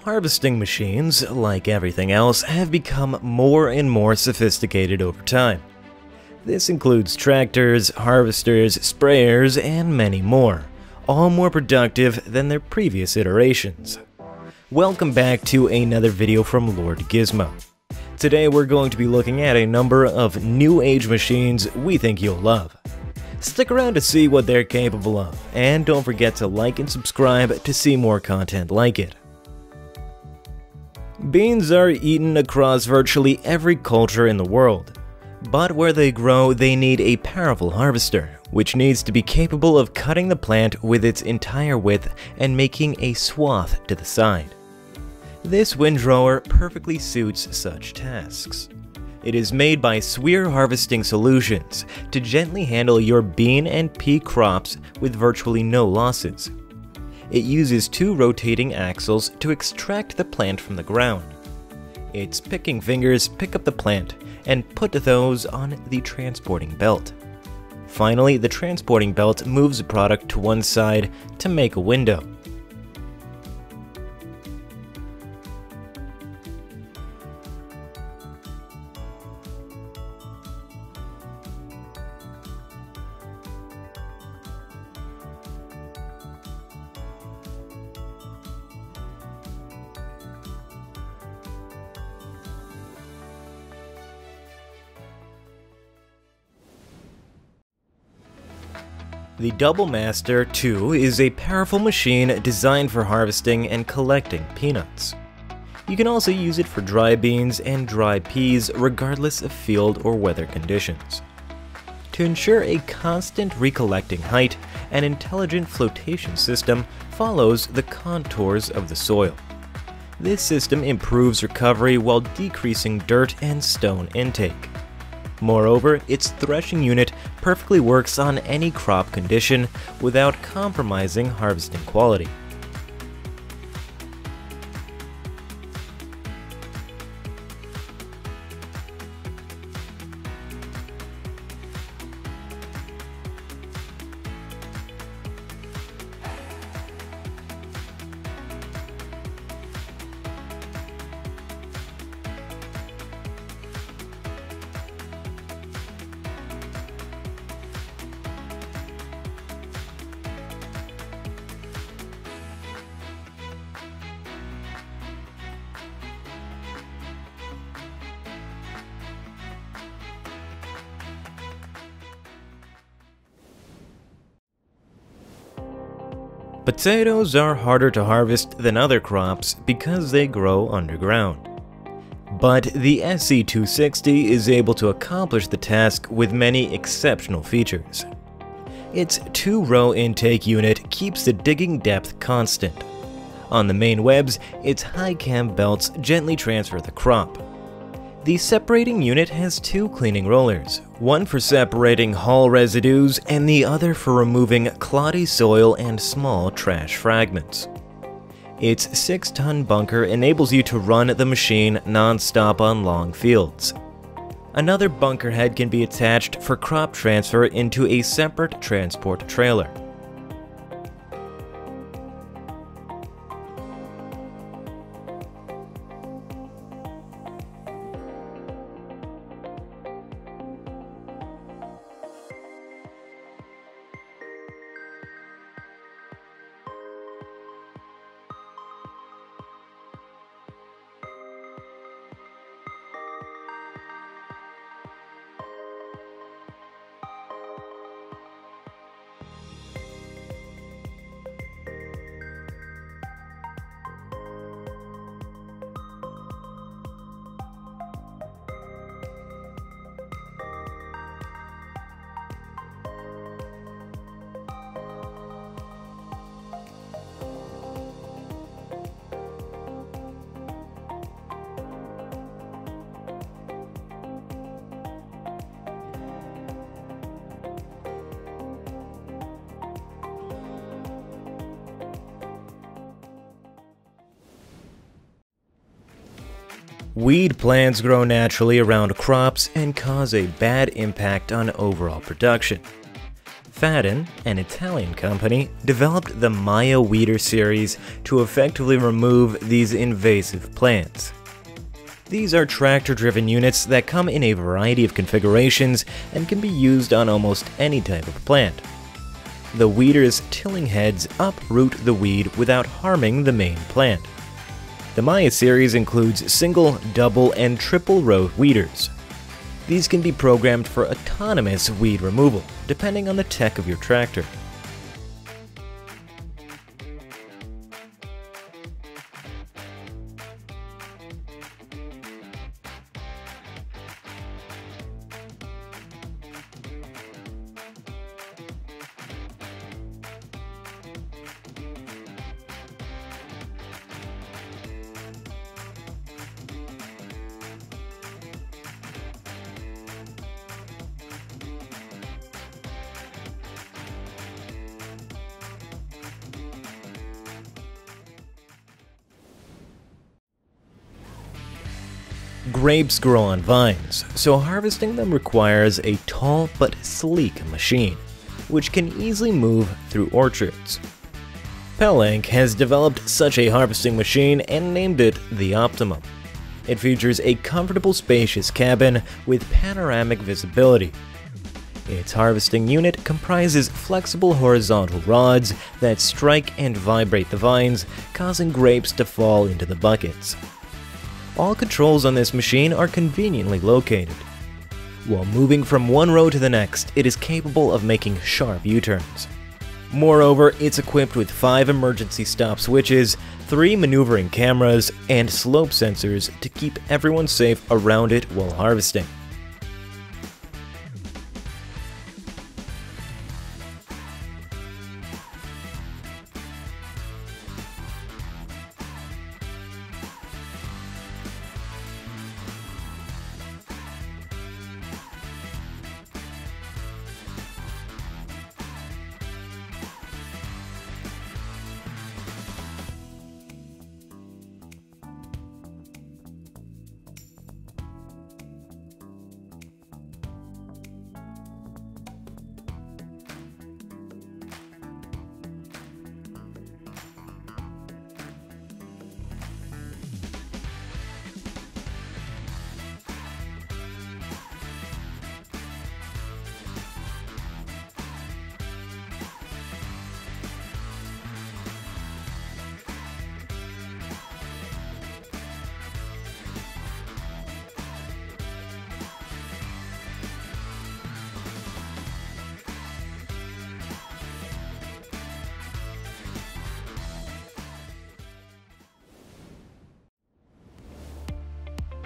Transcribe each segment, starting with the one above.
Harvesting machines, like everything else, have become more and more sophisticated over time. This includes tractors, harvesters, sprayers, and many more, all more productive than their previous iterations. Welcome back to another video from Lord Gizmo. Today we're going to be looking at a number of new age machines we think you'll love. Stick around to see what they're capable of, and don't forget to like and subscribe to see more content like it. Beans are eaten across virtually every culture in the world, but where they grow they need a powerful harvester, which needs to be capable of cutting the plant with its entire width and making a swath to the side. This windrower perfectly suits such tasks. It is made by Sweere Harvesting Solutions to gently handle your bean and pea crops with virtually no losses. It uses two rotating axles to extract the plant from the ground. Its picking fingers pick up the plant and put those on the transporting belt. Finally, the transporting belt moves the product to one side to make a window. The DoubleMaster 2 is a powerful machine designed for harvesting and collecting peanuts. You can also use it for dry beans and dry peas regardless of field or weather conditions. To ensure a constant recollecting height, an intelligent flotation system follows the contours of the soil. This system improves recovery while decreasing dirt and stone intake. Moreover, its threshing unit perfectly works on any crop condition without compromising harvesting quality. Potatoes are harder to harvest than other crops because they grow underground. But the SC260 is able to accomplish the task with many exceptional features. Its two-row intake unit keeps the digging depth constant. On the main webs, its high cam belts gently transfer the crop. The separating unit has two cleaning rollers, one for separating hull residues and the other for removing cloddy soil and small trash fragments. Its 6-ton bunker enables you to run the machine non-stop on long fields. Another bunker head can be attached for crop transfer into a separate transport trailer. Weed plants grow naturally around crops and cause a bad impact on overall production. Fardin, an Italian company, developed the Maya Weeder series to effectively remove these invasive plants. These are tractor-driven units that come in a variety of configurations and can be used on almost any type of plant. The weeder's tilling heads uproot the weed without harming the main plant. The Maya series includes single, double, and triple row weeders. These can be programmed for autonomous weed removal, depending on the tech of your tractor. Grapes grow on vines, so harvesting them requires a tall but sleek machine, which can easily move through orchards. Pellenc has developed such a harvesting machine and named it the Optimum. It features a comfortable, spacious cabin with panoramic visibility. Its harvesting unit comprises flexible horizontal rods that strike and vibrate the vines, causing grapes to fall into the buckets. All controls on this machine are conveniently located. While moving from one row to the next, it is capable of making sharp U-turns. Moreover, it's equipped with 5 emergency stop switches, 3 maneuvering cameras, and slope sensors to keep everyone safe around it while harvesting.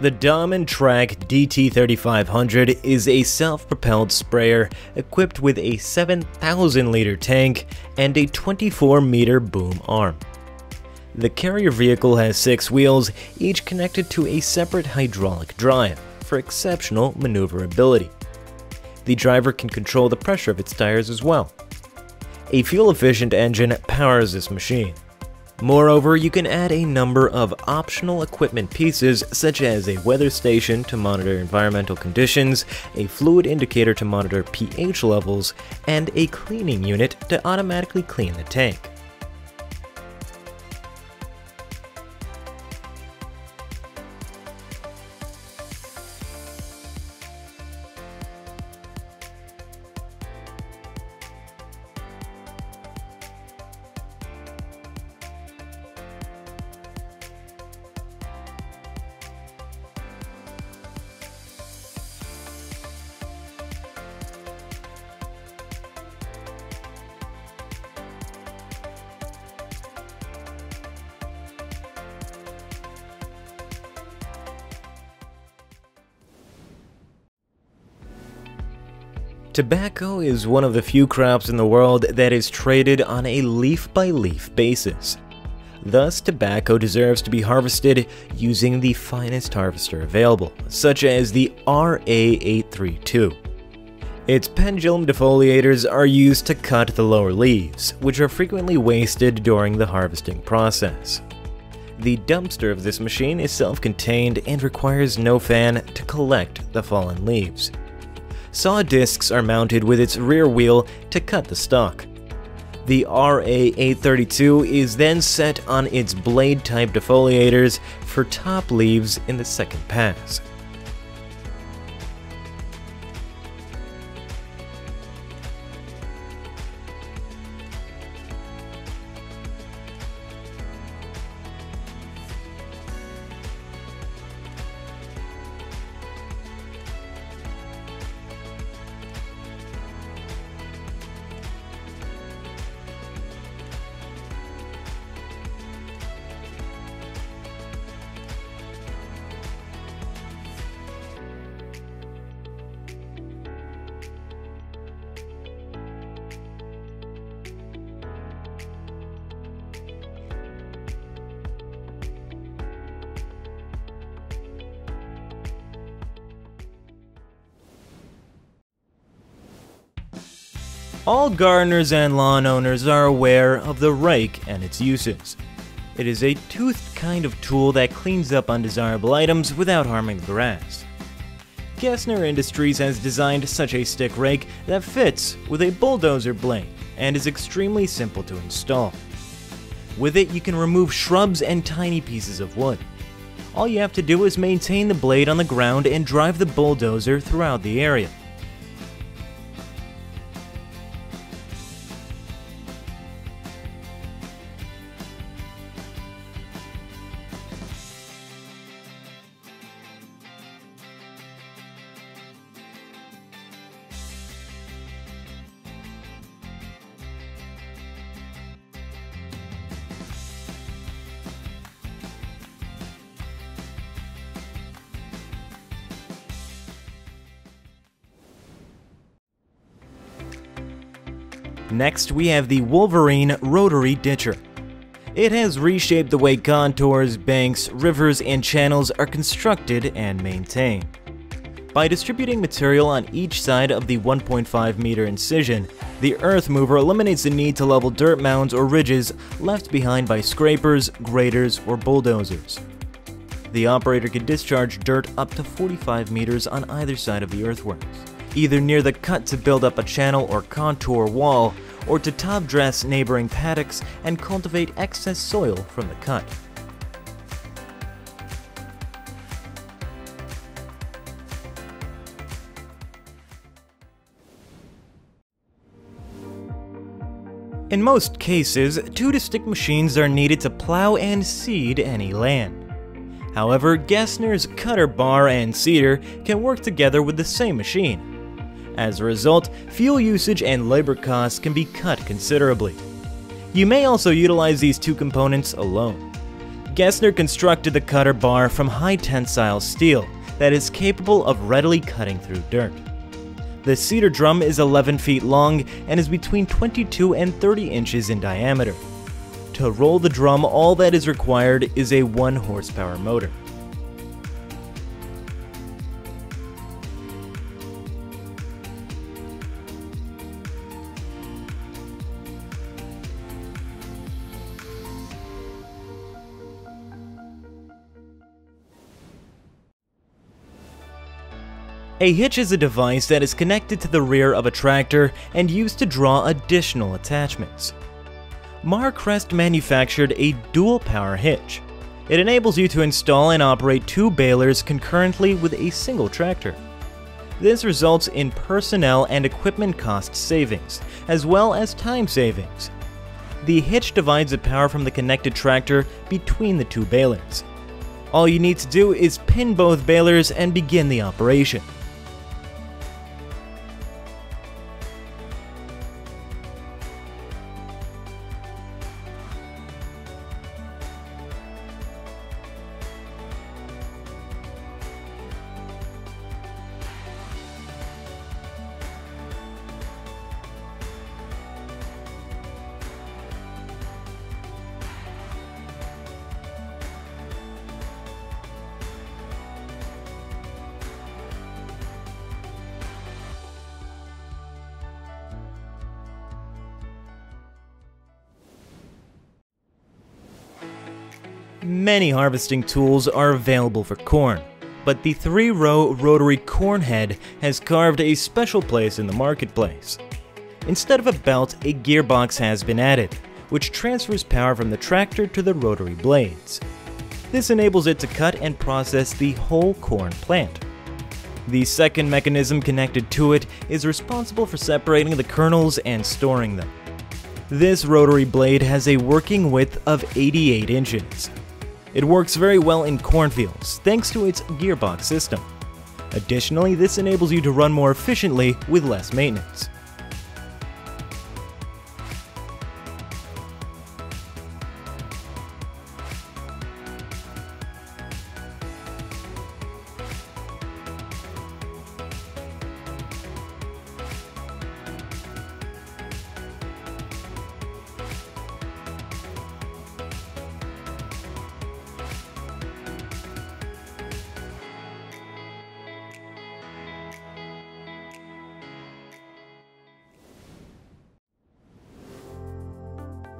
The DAMMANN Trac DT 3500 is a self-propelled sprayer equipped with a 7,000-liter tank and a 24-meter boom arm. The carrier vehicle has 6 wheels, each connected to a separate hydraulic drive for exceptional maneuverability. The driver can control the pressure of its tires as well. A fuel-efficient engine powers this machine. Moreover, you can add a number of optional equipment pieces such as a weather station to monitor environmental conditions, a fluid indicator to monitor pH levels, and a cleaning unit to automatically clean the tank. Tobacco is one of the few crops in the world that is traded on a leaf-by-leaf basis. Thus, tobacco deserves to be harvested using the finest harvester available, such as the RA832. Its pendulum defoliators are used to cut the lower leaves, which are frequently wasted during the harvesting process. The dumpster of this machine is self-contained and requires no fan to collect the fallen leaves. saw discs are mounted with its rear wheel to cut the stalk. The RA832 is then set on its blade-type defoliators for top leaves in the second pass. All gardeners and lawn owners are aware of the rake and its uses. It is a toothed kind of tool that cleans up undesirable items without harming the grass. GESSNER Industries has designed such a stick rake that fits with a bulldozer blade and is extremely simple to install. With it, you can remove shrubs and tiny pieces of wood. All you have to do is maintain the blade on the ground and drive the bulldozer throughout the area. Next, we have the WOLVERINE Rotary Ditcher. It has reshaped the way contours, banks, rivers, and channels are constructed and maintained. By distributing material on each side of the 1.5 meter incision, the earth mover eliminates the need to level dirt mounds or ridges left behind by scrapers, graders, or bulldozers. The operator can discharge dirt up to 45 meters on either side of the earthworks, either near the cut to build up a channel or contour wall, or to top dress neighboring paddocks and cultivate excess soil from the cut. In most cases, two distinct machines are needed to plow and seed any land. However, GESSNER's cutter bar and seeder can work together with the same machine. As a result, fuel usage and labor costs can be cut considerably. You may also utilize these two components alone. GESSNER constructed the cutter bar from high tensile steel that is capable of readily cutting through dirt. The seeder drum is 11 feet long and is between 22 and 30 inches in diameter. To roll the drum, all that is required is a 1 horsepower motor. A hitch is a device that is connected to the rear of a tractor and used to draw additional attachments. MARCREST manufactured a dual power hitch. It enables you to install and operate 2 balers concurrently with a single tractor. This results in personnel and equipment cost savings, as well as time savings. The hitch divides the power from the connected tractor between the 2 balers. All you need to do is pin both balers and begin the operation. Many harvesting tools are available for corn, but the 3-row rotary corn head has carved a special place in the marketplace. Instead of a belt, a gearbox has been added, which transfers power from the tractor to the rotary blades. This enables it to cut and process the whole corn plant. The second mechanism connected to it is responsible for separating the kernels and storing them. This rotary blade has a working width of 88 inches. It works very well in cornfields thanks to its gearbox system. Additionally, this enables you to run more efficiently with less maintenance.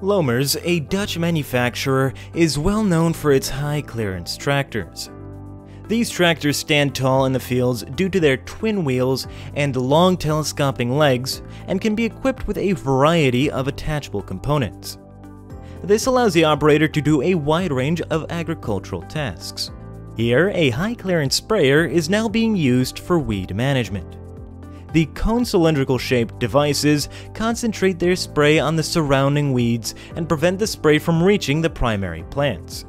LOMMER'S, a Dutch manufacturer, is well known for its high-clearance tractors. These tractors stand tall in the fields due to their twin wheels and long telescoping legs, and can be equipped with a variety of attachable components. This allows the operator to do a wide range of agricultural tasks. Here, a high-clearance sprayer is now being used for weed management. The cone cylindrical shaped devices concentrate their spray on the surrounding weeds and prevent the spray from reaching the primary plants.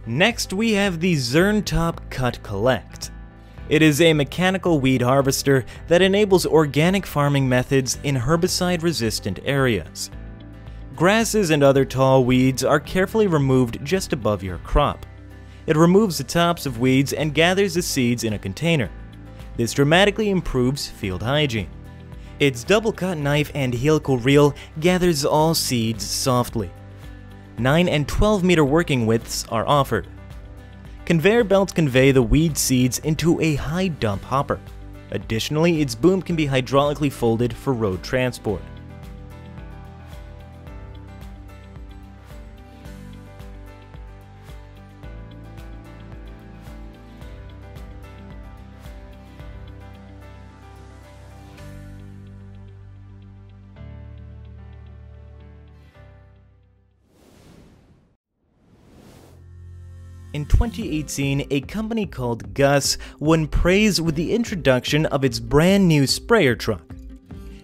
Next, we have the ZURN Top Cut Collect. It is a mechanical weed harvester that enables organic farming methods in herbicide-resistant areas. Grasses and other tall weeds are carefully removed just above your crop. It removes the tops of weeds and gathers the seeds in a container. This dramatically improves field hygiene. Its double-cut knife and helical reel gathers all seeds softly. 9 and 12 meter working widths are offered. Conveyor belts convey the weed seeds into a high dump hopper. Additionally, its boom can be hydraulically folded for road transport. In 2018, a company called GUSS won praise with the introduction of its brand new sprayer truck.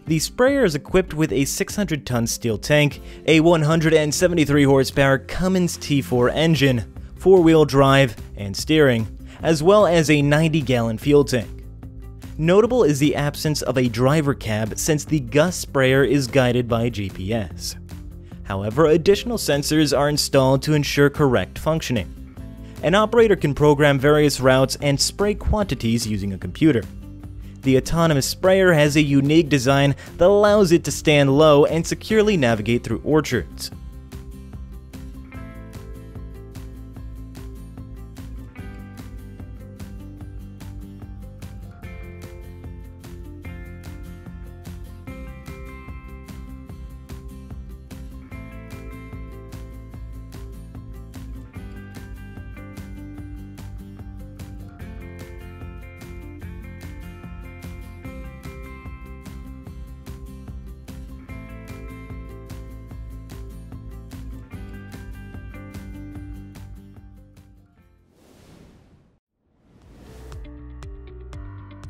The sprayer is equipped with a 600-ton steel tank, a 173 horsepower Cummins T4 engine, 4-wheel drive, and steering, as well as a 90-gallon fuel tank. Notable is the absence of a driver cab since the GUSS sprayer is guided by GPS. However, additional sensors are installed to ensure correct functioning. An operator can program various routes and spray quantities using a computer. The autonomous sprayer has a unique design that allows it to stand low and securely navigate through orchards.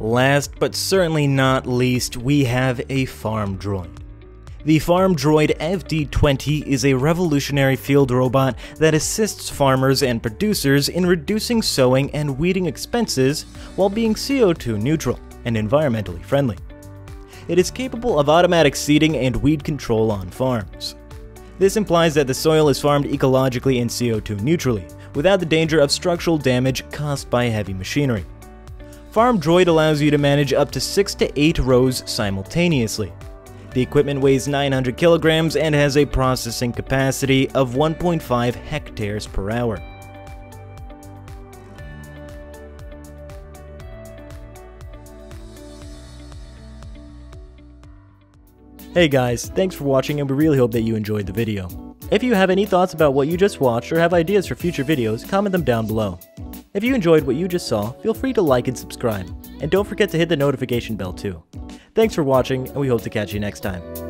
Last but certainly not least, we have a FARMDROID. The FARMDROID FD20 is a revolutionary field robot that assists farmers and producers in reducing sowing and weeding expenses while being CO2 neutral and environmentally friendly. It is capable of automatic seeding and weed control on farms. This implies that the soil is farmed ecologically and CO2 neutrally, without the danger of structural damage caused by heavy machinery. FARMDROID allows you to manage up to 6 to 8 rows simultaneously. The equipment weighs 900 kilograms and has a processing capacity of 1.5 hectares per hour. Hey guys, thanks for watching and we really hope that you enjoyed the video. If you have any thoughts about what you just watched or have ideas for future videos, comment them down below. If you enjoyed what you just saw, feel free to like and subscribe. And don't forget to hit the notification bell too. Thanks for watching, and we hope to catch you next time.